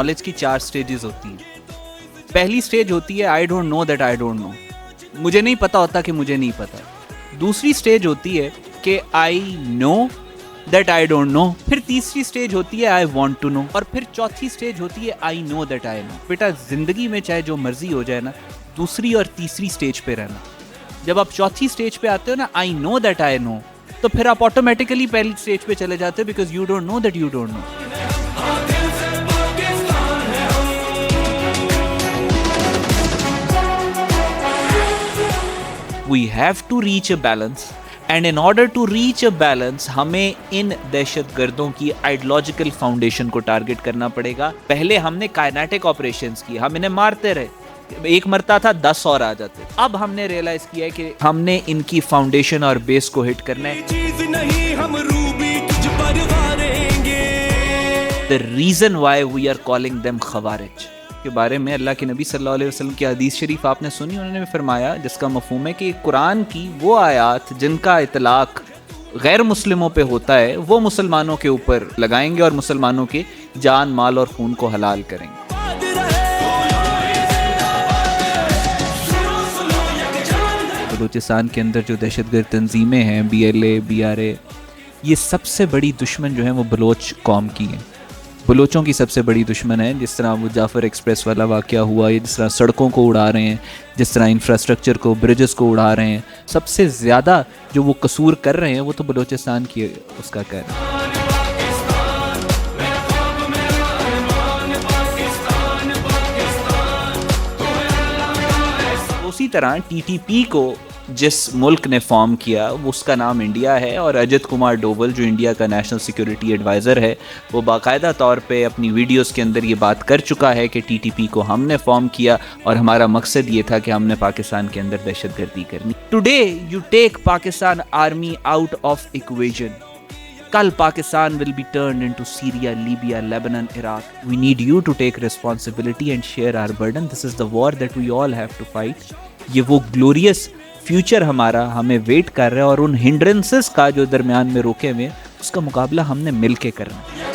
Knowledge की 4 stages होती हैं। पहली स्टेज होती है I don't know that I don't know, मुझे नहीं पता होता कि मुझे नहीं पता। दूसरी स्टेज होती है कि I know that I don't know. फिर तीसरी स्टेज होती है आई वांट टू नो, और फिर चौथी स्टेज होती है I know that I know. बेटा जिंदगी में चाहे जो मर्जी हो जाए ना, दूसरी और तीसरी स्टेज पे रहना। जब आप चौथी स्टेज पे आते हो ना, I know that I know, तो फिर आप ऑटोमेटिकली पहली स्टेज पे चले जाते हो, because you don't know that you don't know. We have to reach a balance, and in order to reach a balance हमें इन दहशतगर्दों की आइडियोलॉजिकल फाउंडेशन को टारगेट करना पड़ेगा। पहले हमने काइनेटिक ऑपरेशंस की, हम इन्हें मारते रहे, एक मरता था 10 और आ जाते। अब हमने रियलाइज किया है कि हमने इनकी फाउंडेशन और बेस को हिट करना है। The reason why we are calling them खवारिज के बारे में अल्लाह के नबी सल्लल्लाहु अलैहि वसल्लम की हदीस शरीफ आपने सुनी, उन्होंने फरमाया जिसका मफहूम है कि कुरान की वो आयात जिनका इतलाक गैर मुस्लिमों पे होता है वो मुसलमानों के ऊपर लगाएंगे और मुसलमानों के जान, माल और खून को हलाल करेंगे। बलूचिस्तान के अंदर जो दहशतगर्द तंजीमें हैं, BLA, BRA, ये सबसे बड़ी दुश्मन जो है वो बलोच कौम की है, बलोचों की सबसे बड़ी दुश्मन है। जिस तरह वो जाफ़र एक्सप्रेस वाला वाक़या हुआ, ये जिस तरह सड़कों को उड़ा रहे हैं, जिस तरह इंफ्रास्ट्रक्चर को, ब्रिजेस को उड़ा रहे हैं, सबसे ज़्यादा जो वो कसूर कर रहे हैं वो तो बलूचिस्तान की उसका कर रहे हैं। उसी तरह TTP को जिस मुल्क ने फॉर्म किया उसका नाम इंडिया है, और अजित कुमार डोवल जो इंडिया का नेशनल सिक्योरिटी एडवाइज़र है वो बाकायदा तौर पे अपनी वीडियोस के अंदर ये बात कर चुका है कि TTP को हमने फॉर्म किया और हमारा मकसद ये था कि हमने पाकिस्तान के अंदर दहशतगर्दी करनी। Today you take Pakistan army out of equation, कल Pakistan will be turned into Syria, Libya, Lebanon, Iraq. We need you to take responsibility and share our burden. This is the war that we all have to fight. ये वो glorious future हमारा हमें wait कर रहा है, और उन hindrances का जो दरमियान में रोके हुए उसका मुकाबला हमने मिल के करना है।